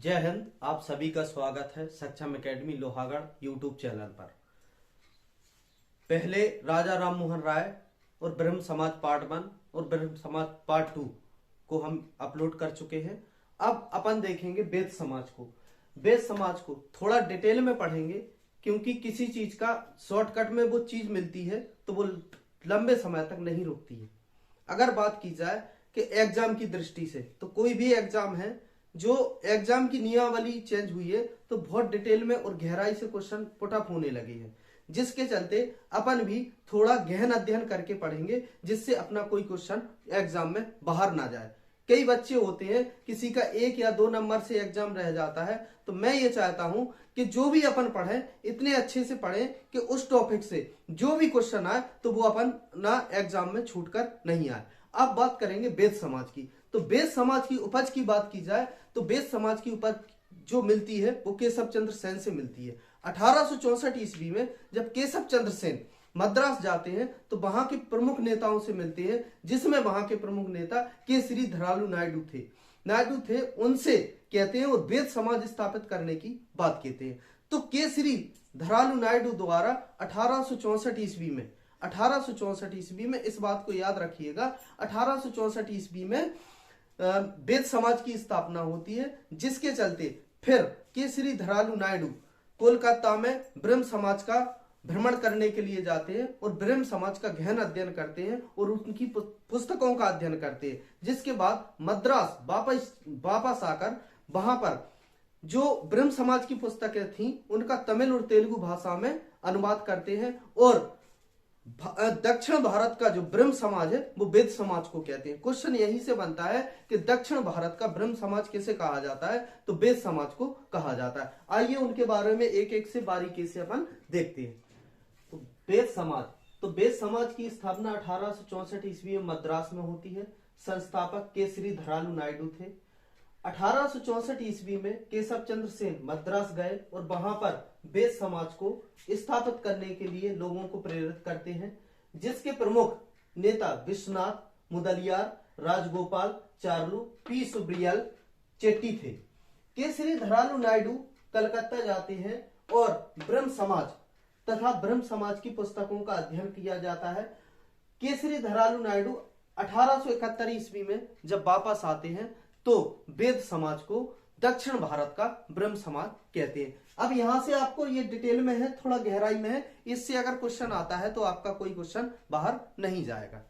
जय हिंद। आप सभी का स्वागत है सक्षम एकेडमी लोहागढ़ यूट्यूब चैनल पर। पहले राजा राम मोहन राय और ब्रह्म समाज पार्ट 1 और ब्रह्म समाज पार्ट 2 को हम अपलोड कर चुके हैं। अब अपन देखेंगे वेद समाज को। वेद समाज को थोड़ा डिटेल में पढ़ेंगे, क्योंकि किसी चीज का शॉर्टकट में वो चीज मिलती है तो वो लंबे समय तक नहीं रुकती है। अगर बात की जाए कि एग्जाम की दृष्टि से, तो कोई भी एग्जाम है जो एग्जाम की नियमावली चेंज हुई है तो बहुत डिटेल में और गहराई से क्वेश्चन पुट अप होने लगे हैं, जिसके चलते अपन भी थोड़ा गहन अध्ययन करके पढ़ेंगे, जिससे अपना कोई क्वेश्चन एग्जाम में बाहर ना जाए। कई बच्चे होते हैं किसी का 1 या 2 नंबर से एग्जाम रह जाता है, तो मैं ये चाहता हूं कि जो भी अपन पढ़े इतने अच्छे से पढ़े कि उस टॉपिक से जो भी क्वेश्चन आए तो वो अपन ना एग्जाम में छूट कर नहीं आए। अब बात करेंगे वेद समाज की। तो वेद समाज की उपज की बात की जाए तो वेद समाज की उपज जो मिलती है वो केशव चंद्र सेन से मिलती है। 1864 ईस्वी में जब केशव चंद्र सेन मद्रास जाते हैं तो वहां के प्रमुख नेताओं से मिलते हैं, जिसमें वहां के प्रमुख नेता केसरी धरालू नायडू थे। उनसे कहते हैं और वेद समाज स्थापित करने की बात कहते हैं। तो केसरी धरालू नायडू द्वारा 1864 ईस्वी में इस बात को याद रखिएगा, 1864 ईस्वी में वेद समाज की स्थापना होती है, जिसके चलते फिर केसरी धरालू नायडू कोलकाता में ब्रह्म समाज का भ्रमण करने के लिए जाते हैं और ब्रह्म समाज का गहन अध्ययन करते हैं और उनकी पुस्तकों का अध्ययन करते हैं। जिसके बाद मद्रास वापस आकर वहां पर जो ब्रह्म समाज की पुस्तकें थी उनका तमिल और तेलुगु भाषा में अनुवाद करते हैं और दक्षिण भारत का जो ब्रह्म समाज है वो वेद समाज को कहते हैं। क्वेश्चन यहीं से बनता है कि दक्षिण भारत का ब्रह्म समाज किसे कहा जाता है, तो वेद समाज को कहा जाता है। आइए उनके बारे में एक एक से बारीकी से अपन देखते हैं। तो वेद समाज की स्थापना 1864 ईस्वी में मद्रास में होती है। संस्थापक केसरी धरालू नायडू थे। 1864 ईस्वी में केशव चंद्र सेन मद्रास गए और वहां पर वेद समाज को स्थापित करने के लिए लोगों को प्रेरित करते हैं, जिसके प्रमुख नेता विश्वनाथ मुदलियार, राजगोपाल चार्लू, पी सुब्रियल चेट्टी थे। केसरी धरालू नायडू कलकत्ता जाते हैं और ब्रह्म समाज तथा ब्रह्म समाज की पुस्तकों का अध्ययन किया जाता है। केसरी धरालू नायडू 1871 ईस्वी में जब वापस आते हैं तो वेद समाज को दक्षिण भारत का ब्रह्म समाज कहते हैं। अब यहां से आपको ये डिटेल में है, थोड़ा गहराई में है, इससे अगर क्वेश्चन आता है तो आपका कोई क्वेश्चन बाहर नहीं जाएगा।